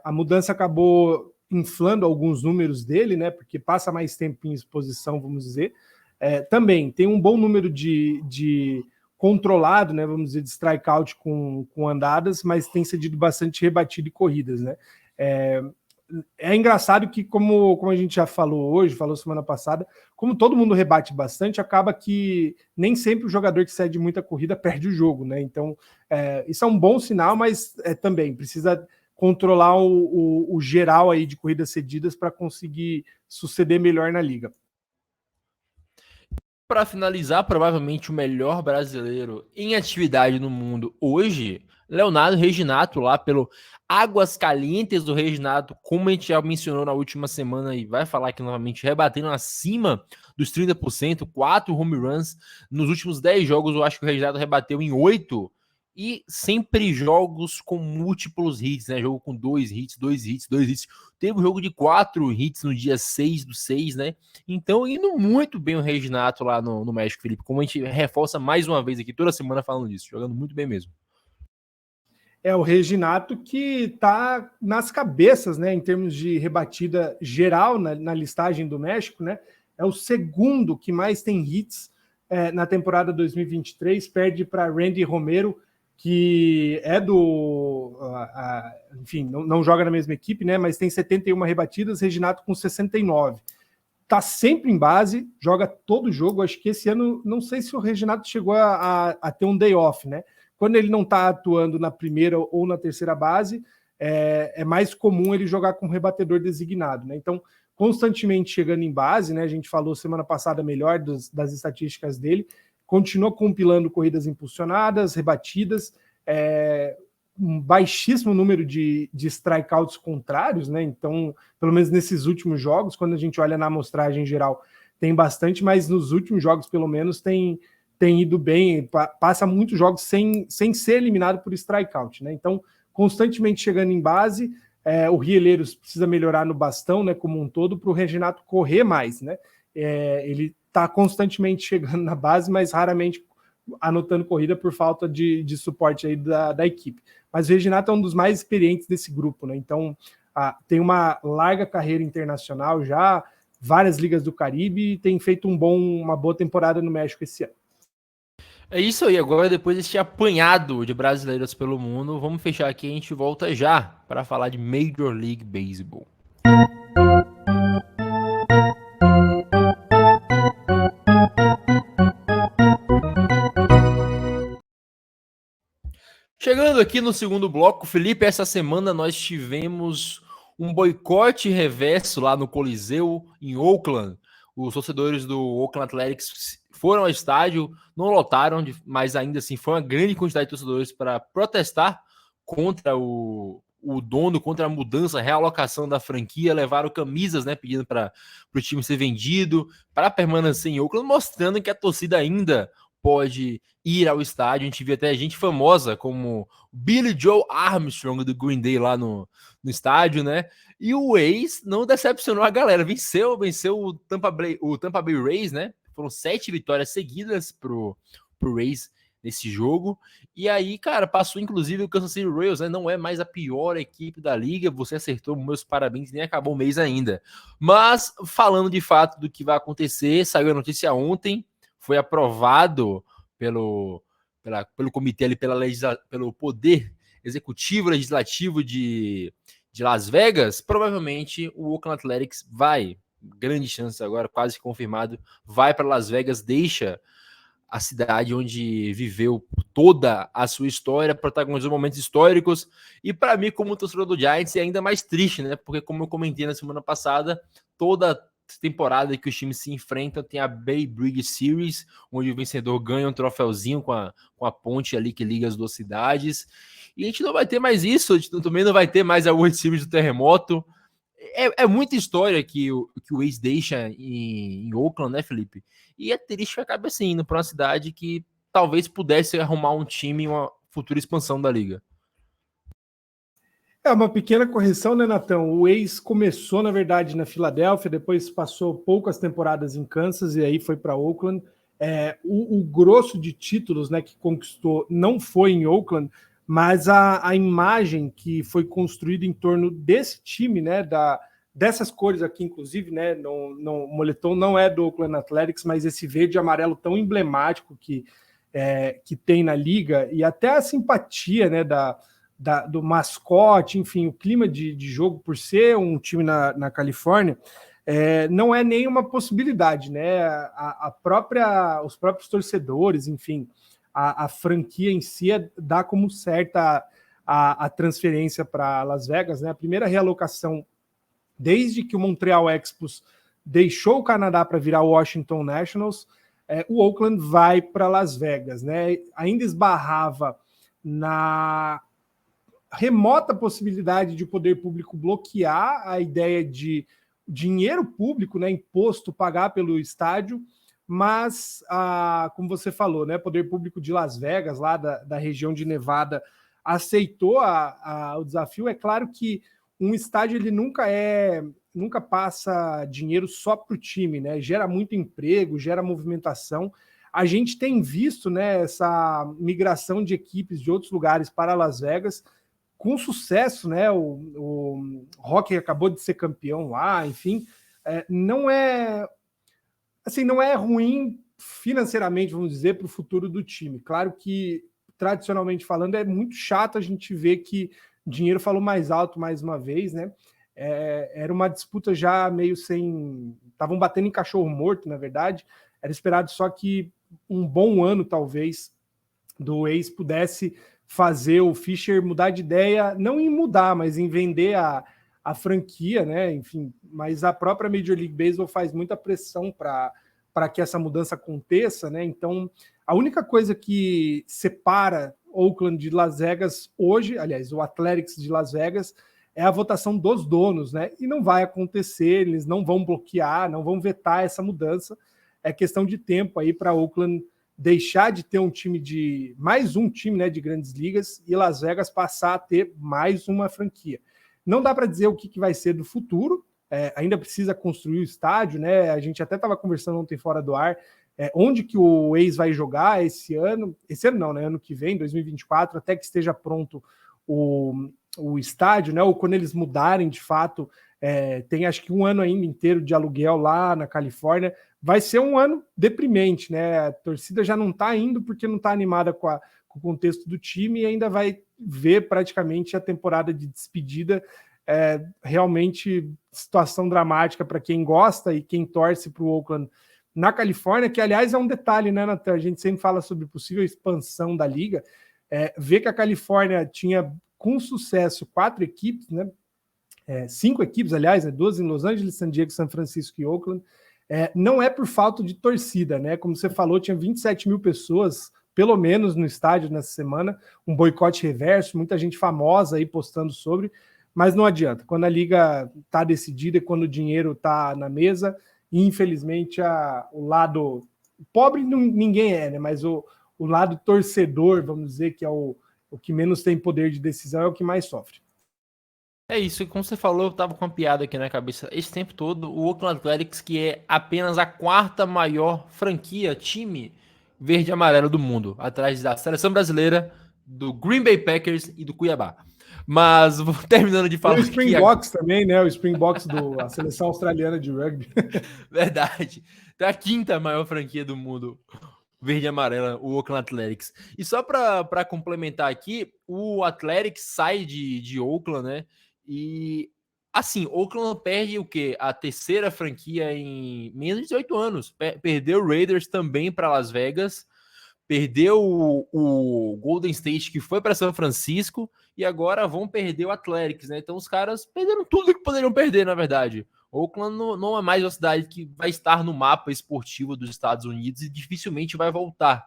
A mudança acabou inflando alguns números dele, né? Porque passa mais tempo em exposição, vamos dizer. Também tem um bom número de controlado, né? Vamos dizer, de strikeout com andadas, mas tem cedido bastante rebatido e corridas, né? É engraçado que, como a gente já falou hoje, falou semana passada, como todo mundo rebate bastante, acaba que nem sempre o jogador que cede muita corrida perde o jogo, né? Então, isso é um bom sinal, mas também precisa controlar o geral aí de corridas cedidas para conseguir suceder melhor na liga. Para finalizar, provavelmente o melhor brasileiro em atividade no mundo hoje, Leonardo Reginato, lá pelo Águas Calientes do Reginato, como a gente já mencionou na última semana e vai falar aqui novamente, rebatendo acima dos 30%, 4 home runs. Nos últimos 10 jogos, eu acho que o Reginato rebateu em 8, e sempre jogos com múltiplos hits, né? Jogo com 2 hits, 2 hits, 2 hits. Teve um jogo de 4 hits no dia 6/6, né? Então, indo muito bem o Reginato lá no México, Felipe. Como a gente reforça mais uma vez aqui, toda semana falando disso. Jogando muito bem mesmo. O Reginato que está nas cabeças, né? Em termos de rebatida geral na listagem do México, né? É o segundo que mais tem hits na temporada 2023. Perde para Randy Romero, que é enfim, não joga na mesma equipe, né? Mas tem 71 rebatidas, Reginato com 69. Tá sempre em base, joga todo jogo. Acho que esse ano, não sei se o Reginato chegou a ter um day off, né? Quando ele não tá atuando na primeira ou na terceira base, é mais comum ele jogar com rebatedor designado, né? Então, constantemente chegando em base, né? A gente falou semana passada melhor das estatísticas dele, continua compilando corridas impulsionadas, rebatidas, um baixíssimo número de strikeouts contrários, né? Então, pelo menos nesses últimos jogos, quando a gente olha na amostragem geral, tem bastante, mas nos últimos jogos, pelo menos, tem ido bem, passa muitos jogos sem ser eliminado por strikeout, né? Então, constantemente chegando em base, o Rieleiros precisa melhorar no bastão, né? Como um todo, para o Reginato correr mais, né? Ele está constantemente chegando na base, mas raramente anotando corrida por falta de suporte aí da equipe. Mas o Reginato é um dos mais experientes desse grupo, né? Então, tem uma larga carreira internacional já, várias ligas do Caribe, e tem feito uma boa temporada no México esse ano. É isso aí, agora depois desse apanhado de brasileiros pelo mundo, vamos fechar aqui e a gente volta já para falar de Major League Baseball. Chegando aqui no segundo bloco, Felipe, essa semana nós tivemos um boicote reverso lá no Coliseu, em Oakland. Os torcedores do Oakland Athletics foram ao estádio, não lotaram, mas ainda assim foi uma grande quantidade de torcedores para protestar contra o dono, contra a mudança, a realocação da franquia, levaram camisas, né, pedindo para o time ser vendido, para permanecer em Oakland, mostrando que a torcida ainda pode ir ao estádio. A gente viu até gente famosa como Billy Joe Armstrong do Green Day lá no estádio, né? E o Rays não decepcionou a galera, venceu o Tampa Bay Rays, né? Foram 7 vitórias seguidas pro Rays nesse jogo. E aí, cara, passou inclusive o Kansas City Royals, né? Não é mais a pior equipe da liga. Você acertou, meus parabéns, nem acabou o mês ainda. Mas falando de fato do que vai acontecer, saiu a notícia ontem, foi aprovado pelo comitê ali, pelo poder executivo legislativo de Las Vegas. Provavelmente o Oakland Athletics vai, grande chance agora, quase confirmado, vai para Las Vegas, deixa a cidade onde viveu toda a sua história, protagonizou momentos históricos, e para mim, como torcedor do Giants, é ainda mais triste, né? Porque como eu comentei na semana passada, toda temporada que os times se enfrentam, tem a Bay Bridge Series, onde o vencedor ganha um troféuzinho com a ponte ali que liga as duas cidades. E a gente não vai ter mais isso, a gente também não vai ter mais a World Series do terremoto. É muita história que o Ace deixa em Oakland, né, Felipe? E é triste que acabe assim, indo para uma cidade que talvez pudesse arrumar um time em uma futura expansão da liga. É uma pequena correção, né, Natão? O Ace começou, na verdade, na Filadélfia, depois passou poucas temporadas em Kansas e aí foi para Oakland. O grosso de títulos, né, que conquistou não foi em Oakland, mas a imagem que foi construída em torno desse time, né, dessas cores aqui, inclusive, né, o moletom não é do Oakland Athletics, mas esse verde e amarelo tão emblemático que tem na liga, e até a simpatia, né, do mascote, enfim, o clima de jogo, por ser um time na Califórnia, não é nenhuma possibilidade, né? Os próprios torcedores, enfim, a franquia em si dá como certa a transferência para Las Vegas, né? A primeira realocação desde que o Montreal Expos deixou o Canadá para virar o Washington Nationals, o Oakland vai para Las Vegas, né? Ainda esbarrava na remota possibilidade de o poder público bloquear a ideia de dinheiro público, né, imposto, pagar pelo estádio, mas, como você falou, né, poder público de Las Vegas, lá da região de Nevada, aceitou o desafio. É claro que um estádio ele nunca passa dinheiro só para o time, né? Gera muito emprego, gera movimentação. A gente tem visto, né, essa migração de equipes de outros lugares para Las Vegas com sucesso, né? O Rocky acabou de ser campeão lá, enfim, não é ruim financeiramente, vamos dizer, para o futuro do time. Claro que, tradicionalmente falando, é muito chato a gente ver que dinheiro falou mais alto mais uma vez, né? Era uma disputa já meio sem... Estavam batendo em cachorro morto, na verdade. Era esperado só que um bom ano, talvez, do Ace pudesse fazer o Fischer mudar de ideia, não em mudar, mas em vender a franquia, né? Enfim, mas a própria Major League Baseball faz muita pressão para que essa mudança aconteça, né? Então, a única coisa que separa Oakland de Las Vegas hoje, aliás, o Athletics de Las Vegas, é a votação dos donos, né? E não vai acontecer, eles não vão bloquear, não vão vetar essa mudança. É questão de tempo aí para Oakland deixar de ter mais um time, né, de grandes ligas, e Las Vegas passar a ter mais uma franquia. Não dá para dizer o que vai ser do futuro, ainda precisa construir o estádio, né? A gente até estava conversando ontem fora do ar, onde que o Ace vai jogar esse ano não, né? Ano que vem, 2024, até que esteja pronto o estádio, né? Ou quando eles mudarem de fato, tem acho que um ano ainda inteiro de aluguel lá na Califórnia. Vai ser um ano deprimente, né? A torcida já não está indo porque não está animada com o contexto do time e ainda vai ver praticamente a temporada de despedida. Realmente situação dramática para quem gosta e quem torce para o Oakland na Califórnia, que aliás é um detalhe, né, Nathan? A gente sempre fala sobre possível expansão da liga. Ver que a Califórnia tinha com sucesso 4 equipes, né? 5 equipes, aliás, 2 em Los Angeles, San Diego, São Francisco e Oakland. Não é por falta de torcida, né? Como você falou, tinha 27 mil pessoas, pelo menos, no estádio nessa semana, um boicote reverso, muita gente famosa aí postando sobre, mas não adianta. Quando a liga está decidida e quando o dinheiro está na mesa, infelizmente o lado pobre ninguém né? Mas o lado torcedor, vamos dizer, que é o que menos tem poder de decisão, é o que mais sofre. É isso, e como você falou, eu tava com uma piada aqui na cabeça esse tempo todo, o Oakland Athletics, que é apenas a 4ª maior franquia, time verde e amarelo do mundo, atrás da seleção brasileira, do Green Bay Packers e do Cuiabá. Mas vou terminando de falar. E o Springboks também, né? O Springboks da seleção australiana de rugby. Verdade. É a 5ª maior franquia do mundo, verde e amarela, o Oakland Athletics. E só para complementar aqui, o Athletics sai de Oakland, né? E assim, Oakland perde o quê? A 3ª franquia em menos de 18 anos. Perdeu o Raiders também para Las Vegas, perdeu o Golden State, que foi para São Francisco, e agora vão perder o Athletics, né? Então os caras perderam tudo que poderiam perder, na verdade. Oakland não é mais uma cidade que vai estar no mapa esportivo dos Estados Unidos e dificilmente vai voltar,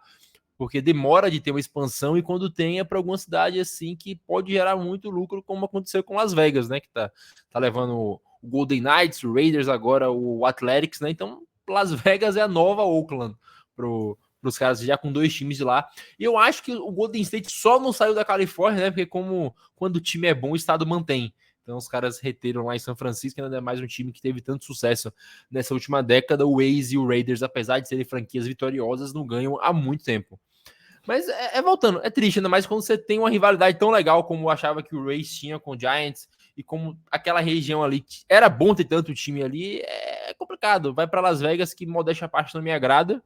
porque demora de ter uma expansão, e quando tem é para alguma cidade assim que pode gerar muito lucro, como aconteceu com Las Vegas, né, que tá levando o Golden Knights, o Raiders, agora o Athletics, né? Então Las Vegas é a nova Oakland pros caras, já com 2 times de lá. E eu acho que o Golden State só não saiu da Califórnia, né? Porque quando o time é bom, o estado mantém. Então os caras reteram lá em São Francisco, ainda é mais um time que teve tanto sucesso nessa última década. O A's e o Raiders, apesar de serem franquias vitoriosas, não ganham há muito tempo. Mas voltando, é triste, ainda mais quando você tem uma rivalidade tão legal como eu achava que o Rays tinha com o Giants, e como aquela região ali, era bom ter tanto time ali, é complicado. Vai para Las Vegas, que modéstia à parte não me agrada.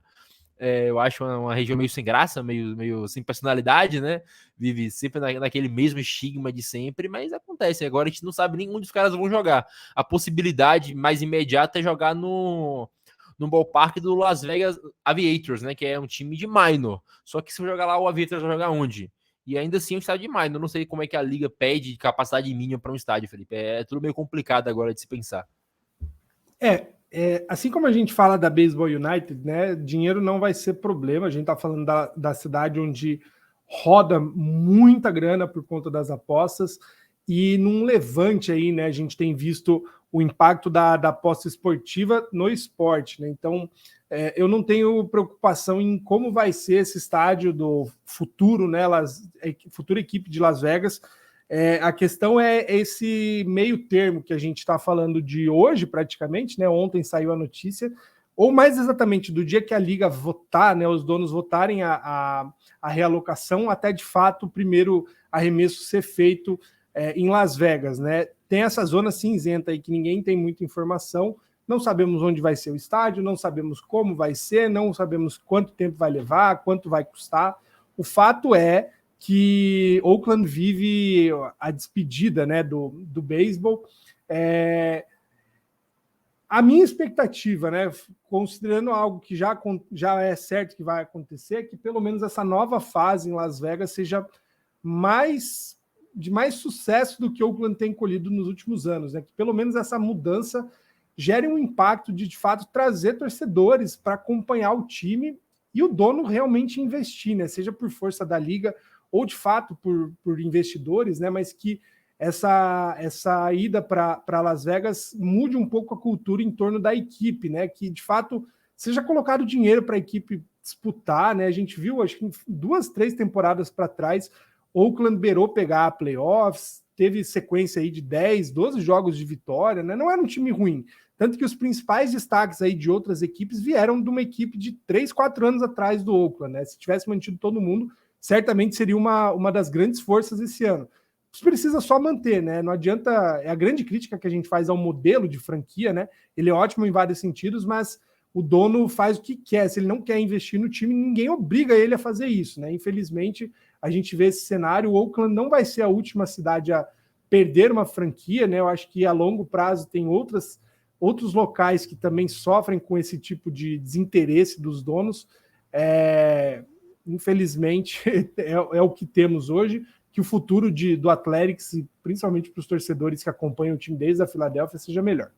Eu acho uma região meio sem graça, meio sem personalidade, né? Vive sempre naquele mesmo estigma de sempre, mas acontece. Agora a gente não sabe nem onde os caras vão jogar. A possibilidade mais imediata é jogar no ballpark do Las Vegas Aviators, né? Que é um time de minor. Só que se jogar lá, o Aviators vai jogar onde? E ainda assim é um estádio de minor. Não sei como é que a liga pede capacidade mínima para um estádio, Felipe. É tudo meio complicado agora de se pensar. Assim como a gente fala da Baseball United, né? Dinheiro não vai ser problema. A gente tá falando da cidade onde roda muita grana por conta das apostas, e num levante aí, né? A gente tem visto o impacto da aposta esportiva no esporte, né? Então, eu não tenho preocupação em como vai ser esse estádio do futuro, né? Futura equipe de Las Vegas. A questão é esse meio termo que a gente está falando de hoje, praticamente, né? Ontem saiu a notícia, ou mais exatamente do dia que a liga votar, né? Os donos votarem a realocação, até de fato o primeiro arremesso ser feito em Las Vegas, né? Tem essa zona cinzenta aí que ninguém tem muita informação. Não sabemos onde vai ser o estádio, não sabemos como vai ser, não sabemos quanto tempo vai levar, quanto vai custar. O fato é que Oakland vive a despedida, né, do beisebol. A minha expectativa, né, considerando algo que já é certo que vai acontecer, é que pelo menos essa nova fase em Las Vegas seja de mais sucesso do que Oakland tem colhido nos últimos anos, né? Que pelo menos essa mudança gere um impacto de fato trazer torcedores para acompanhar o time e o dono realmente investir, né? Seja por força da liga ou de fato por investidores, né? Mas que essa ida para Las Vegas mude um pouco a cultura em torno da equipe, né? Que de fato seja colocado dinheiro para a equipe disputar, né? A gente viu, acho que 2, 3 temporadas para trás, Oakland beirou pegar playoffs, teve sequência aí de 10, 12 jogos de vitória, né? Não era um time ruim. Tanto que os principais destaques aí de outras equipes vieram de uma equipe de 3, 4 anos atrás do Oakland, né? Se tivesse mantido todo mundo, certamente seria uma das grandes forças esse ano. Precisa só manter, né? Não adianta. É a grande crítica que a gente faz ao modelo de franquia, né? Ele é ótimo em vários sentidos, mas o dono faz o que quer. Se ele não quer investir no time, ninguém obriga ele a fazer isso, né? Infelizmente, a gente vê esse cenário. O Oakland não vai ser a última cidade a perder uma franquia, né? Eu acho que a longo prazo tem outros locais que também sofrem com esse tipo de desinteresse dos donos. Infelizmente, é o que temos hoje, que o futuro do Athletics, e principalmente para os torcedores que acompanham o time desde a Filadélfia, seja melhor.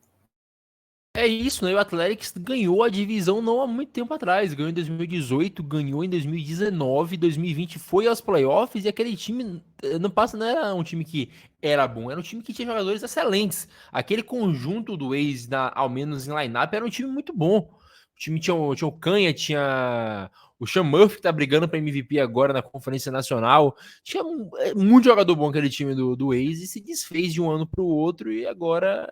É isso, né? O Athletics ganhou a divisão não há muito tempo atrás. Ganhou em 2018, ganhou em 2019, 2020 foi aos playoffs, e aquele time não era um time que era bom, era um time que tinha jogadores excelentes. Aquele conjunto do A's, ao menos em line-up, era um time muito bom. O time tinha o Canha, tinha o Sean Murphy, que tá brigando para MVP agora na Conferência Nacional. Tinha muito jogador bom aquele time do A's, e se desfez de um ano para o outro, e agora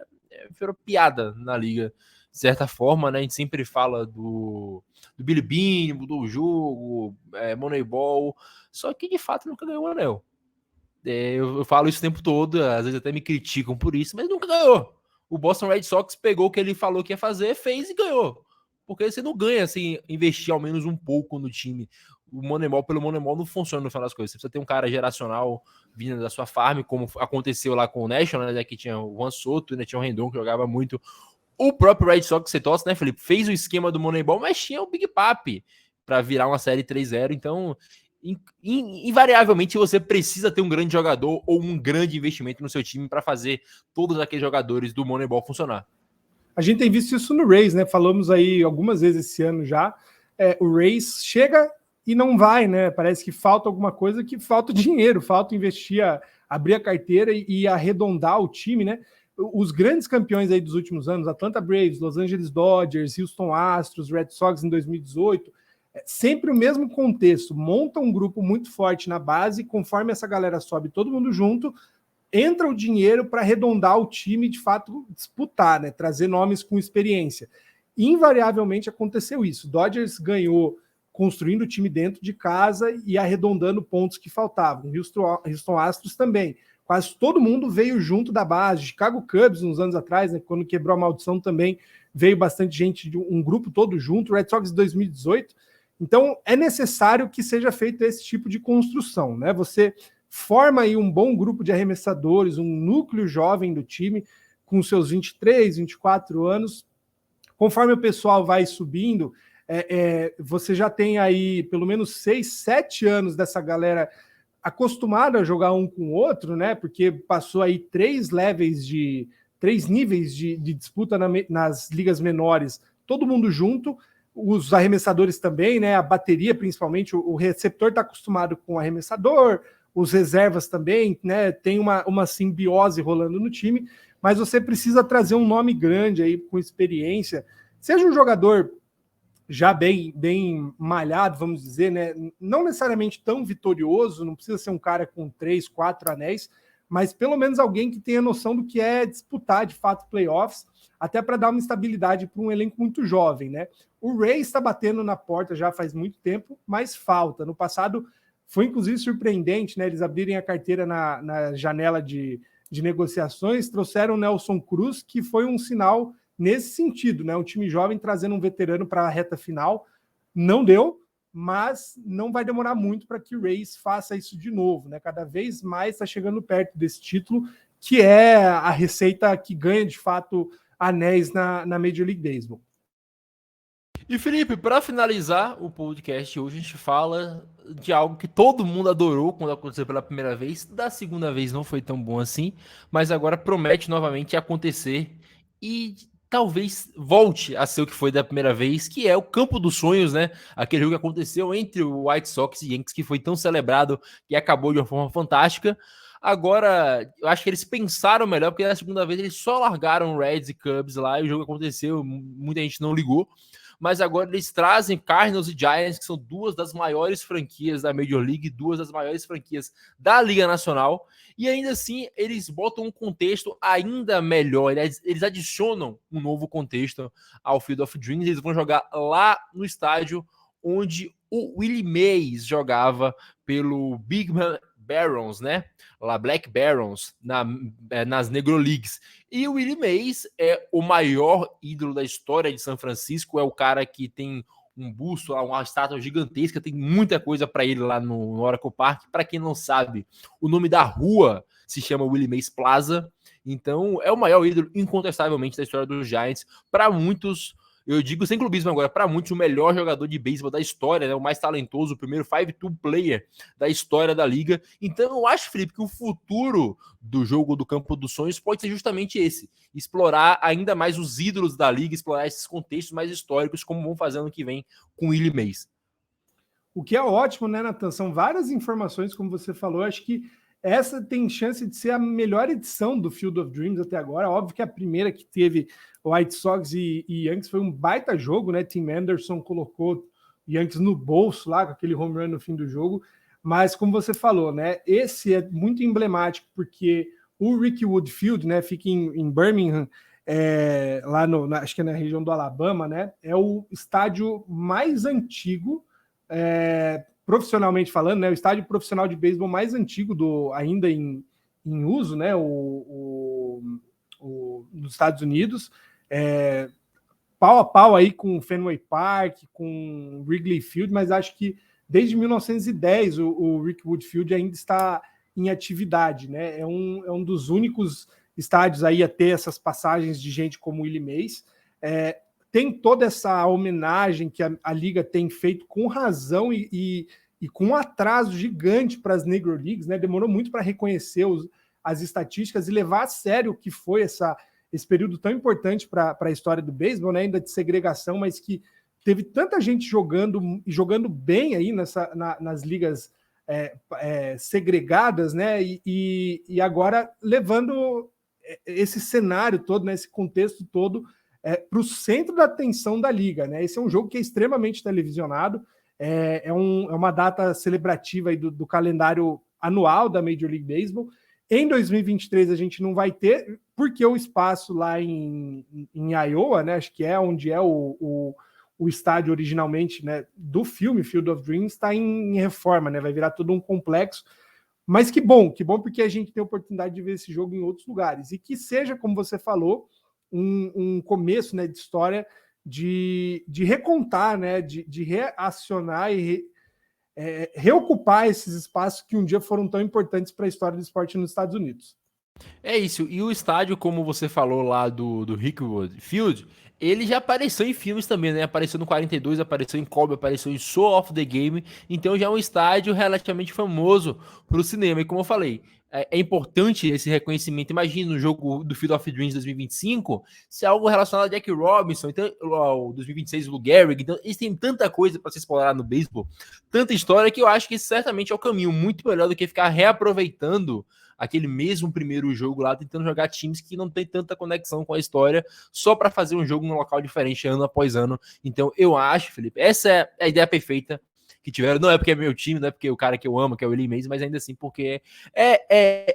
virou piada na liga, de certa forma, né? A gente sempre fala do Billy Beane, mudou o jogo, Moneyball, só que de fato nunca ganhou o anel. Eu falo isso o tempo todo, às vezes até me criticam por isso, mas nunca ganhou. O Boston Red Sox pegou o que ele falou que ia fazer, fez e ganhou. Porque você não ganha sem investir ao menos um pouco no time. O Moneyball pelo Moneyball não funciona no final das coisas. Você precisa ter um cara geracional vindo da sua farm, como aconteceu lá com o National, né, que tinha o Juan Soto, ainda tinha o Rendon, que jogava muito. O próprio Red Sox, você torce, né, Felipe? Fez o esquema do Moneyball, mas tinha o Big Papi para virar uma série 3-0. Então, invariavelmente, você precisa ter um grande jogador ou um grande investimento no seu time para fazer todos aqueles jogadores do Moneyball funcionar. A gente tem visto isso no Rays, né? Falamos aí algumas vezes esse ano já. O Rays chega e não vai, né? Parece que falta alguma coisa, que falta dinheiro, falta investir, abrir a carteira e arredondar o time, né? Os grandes campeões aí dos últimos anos, Atlanta Braves, Los Angeles Dodgers, Houston Astros, Red Sox em 2018, sempre o mesmo contexto, monta um grupo muito forte na base, conforme essa galera sobe todo mundo junto, entra o dinheiro para arredondar o time, de fato disputar, né? Trazer nomes com experiência. Invariavelmente aconteceu isso. Dodgers ganhou construindo o time dentro de casa e arredondando pontos que faltavam. Houston Astros também. Quase todo mundo veio junto da base. Chicago Cubs, uns anos atrás, né, quando quebrou a maldição também, veio bastante gente, um grupo todo junto. Red Sox 2018. Então, é necessário que seja feito esse tipo de construção, né? Você forma aí um bom grupo de arremessadores, um núcleo jovem do time, com seus 23, 24 anos. Conforme o pessoal vai subindo, você já tem aí pelo menos 6, 7 anos dessa galera acostumada a jogar um com o outro, né? Porque passou aí 3 níveis de disputa nas ligas menores, todo mundo junto, os arremessadores também, né? A bateria, principalmente, o receptor está acostumado com o arremessador, os reservas também, né? Tem uma simbiose rolando no time, mas você precisa trazer um nome grande aí, com experiência, seja um jogador já bem malhado, vamos dizer, né? Não necessariamente tão vitorioso, não precisa ser um cara com 3, 4 anéis, mas pelo menos alguém que tenha noção do que é disputar de fato playoffs, até para dar uma estabilidade para um elenco muito jovem, né? O Rays está batendo na porta já faz muito tempo, mas falta. No passado foi inclusive surpreendente, né? Eles abrirem a carteira na janela de negociações, trouxeram o Nelson Cruz, que foi um sinal nesse sentido, né? Um time jovem trazendo um veterano para a reta final. Não deu, mas não vai demorar muito para que o Rays faça isso de novo, né? Cada vez mais está chegando perto desse título, que é a receita que ganha de fato anéis na Major League Baseball. E Felipe, para finalizar o podcast hoje, a gente fala de algo que todo mundo adorou quando aconteceu pela primeira vez. Da segunda vez não foi tão bom assim, mas agora promete novamente acontecer e talvez volte a ser o que foi da primeira vez, que é o Campo dos Sonhos, né? Aquele jogo que aconteceu entre o White Sox e Yankees, que foi tão celebrado e acabou de uma forma fantástica. Agora, eu acho que eles pensaram melhor, porque na segunda vez eles só largaram Reds e Cubs lá e o jogo aconteceu, muita gente não ligou. Mas agora eles trazem Cardinals e Giants, que são duas das maiores franquias da Major League, duas das maiores franquias da Liga Nacional, e ainda assim eles botam um contexto ainda melhor, eles adicionam um novo contexto ao Field of Dreams, eles vão jogar lá no estádio onde o Willie Mays jogava pelo Big Barons, né? Lá Black Barons, nas Negro Leagues. E o Willie Mays é o maior ídolo da história de São Francisco, é o cara que tem um busto, uma estátua gigantesca, tem muita coisa para ele lá no Oracle Park. Para quem não sabe, o nome da rua se chama Willie Mays Plaza, então é o maior ídolo incontestavelmente da história dos Giants. Para muitos, eu digo sem clubismo agora, para muitos o melhor jogador de beisebol da história, né? O mais talentoso, o primeiro 5-2 player da história da liga. Então eu acho, Felipe, que o futuro do jogo do Campo dos Sonhos pode ser justamente esse, explorar ainda mais os ídolos da liga, explorar esses contextos mais históricos, como vão fazer ano que vem com o Willie Mays. O que é ótimo, né, Nathan? São várias informações, como você falou. Acho que essa tem chance de ser a melhor edição do Field of Dreams até agora. Óbvio que a primeira que teve White Sox e Yankees foi um baita jogo, né? Tim Anderson colocou Yankees no bolso lá, com aquele home run no fim do jogo. Mas, como você falou, né? Esse é muito emblemático, porque o Ricky Wood Field, né? Fica em Birmingham, lá acho que é na região do Alabama, né? É o estádio mais antigo, profissionalmente falando, né, o estádio profissional de beisebol mais antigo ainda em uso, né, nos Estados Unidos, pau a pau aí com Fenway Park, com Wrigley Field, mas acho que desde 1910 o Rick Wood Field ainda está em atividade, né, é um dos únicos estádios aí a ter essas passagens de gente como Willie Mays. Tem toda essa homenagem que a Liga tem feito com razão e com um atraso gigante para as Negro Leagues, né? Demorou muito para reconhecer as estatísticas e levar a sério o que foi esse período tão importante para a história do beisebol, né, ainda de segregação, mas que teve tanta gente jogando bem aí nas ligas segregadas, né? E agora levando esse cenário todo, né, esse contexto todo para o centro da atenção da liga, né? Esse é um jogo que é extremamente televisionado, é uma data celebrativa aí do calendário anual da Major League Baseball. Em 2023 a gente não vai ter, porque o espaço lá em Iowa, né? Acho que é onde é o estádio originalmente, né, do filme Field of Dreams, está em reforma, né? Vai virar todo um complexo. Mas que bom porque a gente tem a oportunidade de ver esse jogo em outros lugares. E que seja, como você falou, um começo, né, de história de recontar, né, de reacionar e reocupar esses espaços que um dia foram tão importantes para a história do esporte nos Estados Unidos. É isso, e o estádio, como você falou lá do Hickwood Field, ele já apareceu em filmes também, né? Apareceu no 42, apareceu em Kobe, apareceu em Soul of the Game, então já é um estádio relativamente famoso para o cinema. E como eu falei, é importante esse reconhecimento. Imagina no jogo do Field of Dreams 2025, se é algo relacionado a Jack Robinson, então, ao 2026 o Lou Gehrig, então eles têm tanta coisa para se explorar no beisebol, tanta história, que eu acho que esse certamente é o caminho muito melhor do que ficar reaproveitando aquele mesmo primeiro jogo lá, tentando jogar times que não tem tanta conexão com a história, só para fazer um jogo num local diferente ano após ano. Então eu acho, Felipe, essa é a ideia perfeita que tiveram. Não é porque é meu time, não é porque é o cara que eu amo, que é o Willie Mays, mas ainda assim porque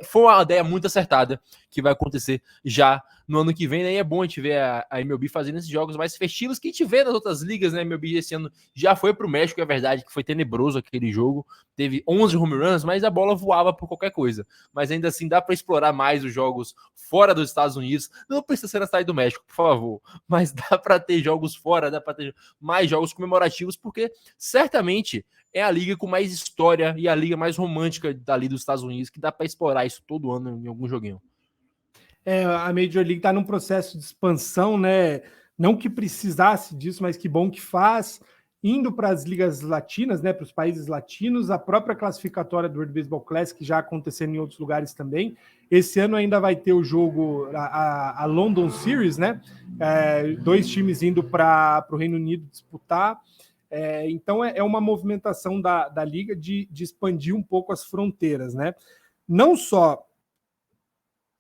foi uma ideia muito acertada que vai acontecer já no ano que vem, né? E é bom a gente ver a MLB fazendo esses jogos mais festivos que a gente vê nas outras ligas, né? A MLB esse ano já foi pro México, é verdade que foi tenebroso aquele jogo, teve 11 home runs, mas a bola voava por qualquer coisa. Mas ainda assim dá para explorar mais os jogos fora dos Estados Unidos. Não precisa ser na cidade do México, por favor, mas dá para ter jogos fora, dá para ter mais jogos comemorativos, porque certamente é a liga com mais história e a liga mais romântica dali dos Estados Unidos, que dá para explorar isso todo ano em algum joguinho. A Major League está num processo de expansão, né? Não que precisasse disso, mas que bom que faz. Indo para as ligas latinas, né? Para os países latinos, a própria classificatória do World Baseball Classic já acontecendo em outros lugares também. Esse ano ainda vai ter o jogo, a London Series, né? 2 times indo para o Reino Unido disputar. Então é uma movimentação da liga de expandir um pouco as fronteiras, né? Não só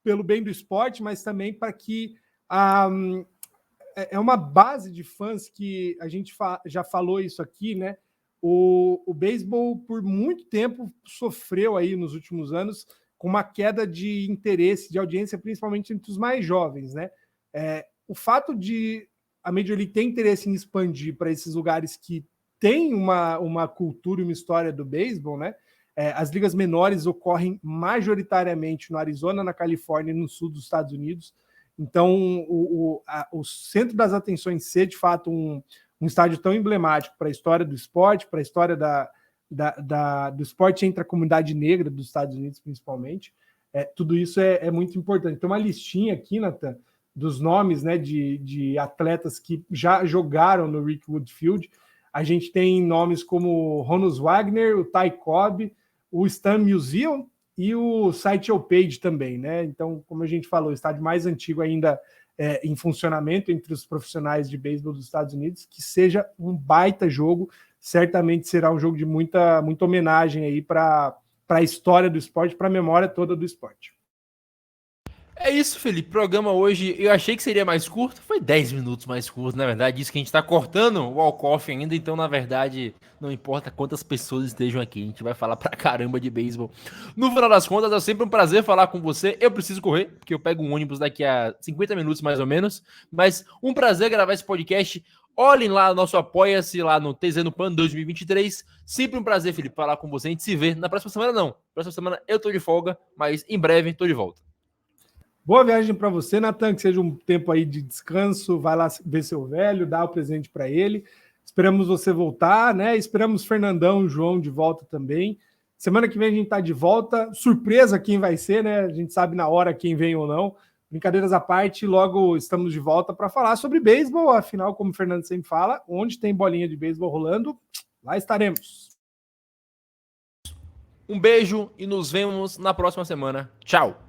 pelo bem do esporte, mas também para que é uma base de fãs que a gente já falou isso aqui, né? O beisebol, por muito tempo, sofreu aí nos últimos anos com uma queda de interesse, de audiência, principalmente entre os mais jovens, né? O fato de a Major League ter interesse em expandir para esses lugares que têm uma cultura e uma história do beisebol, né? As ligas menores ocorrem majoritariamente no Arizona, na Califórnia e no sul dos Estados Unidos. Então, o centro das atenções ser, de fato, um estádio tão emblemático para a história do esporte, para a história do esporte entre a comunidade negra dos Estados Unidos, principalmente, tudo isso é muito importante. Tem uma listinha aqui, Nathan, dos nomes, né, de atletas que já jogaram no Rickwood Field. A gente tem nomes como Honus Wagner, o Ty Cobb, o Stan Musial e o Sideshow Page também, né? Então, como a gente falou, o estádio mais antigo ainda em funcionamento entre os profissionais de beisebol dos Estados Unidos, que seja um baita jogo, certamente será um jogo de muita homenagem aí para a história do esporte, para a memória toda do esporte. É isso, Felipe. Programa hoje, eu achei que seria mais curto, foi 10 minutos mais curto, na verdade. Isso que a gente tá cortando o walk-off ainda, então, na verdade, não importa quantas pessoas estejam aqui, a gente vai falar pra caramba de beisebol. No final das contas, é sempre um prazer falar com você. Eu preciso correr, porque eu pego um ônibus daqui a 50 minutos, mais ou menos. Mas um prazer gravar esse podcast. Olhem lá, nosso Apoia-se lá no TZ no Pan 2023. Sempre um prazer, Felipe, falar com você. A gente se vê na próxima semana, não. Próxima semana eu tô de folga, mas em breve tô de volta. Boa viagem para você, Nathan, que seja um tempo aí de descanso, vai lá ver seu velho, dá o presente para ele. Esperamos você voltar, né? Esperamos Fernandão e João de volta também. Semana que vem a gente está de volta. Surpresa quem vai ser, né? A gente sabe na hora quem vem ou não. Brincadeiras à parte, logo estamos de volta para falar sobre beisebol. Afinal, como o Fernando sempre fala, onde tem bolinha de beisebol rolando, lá estaremos. Um beijo e nos vemos na próxima semana. Tchau!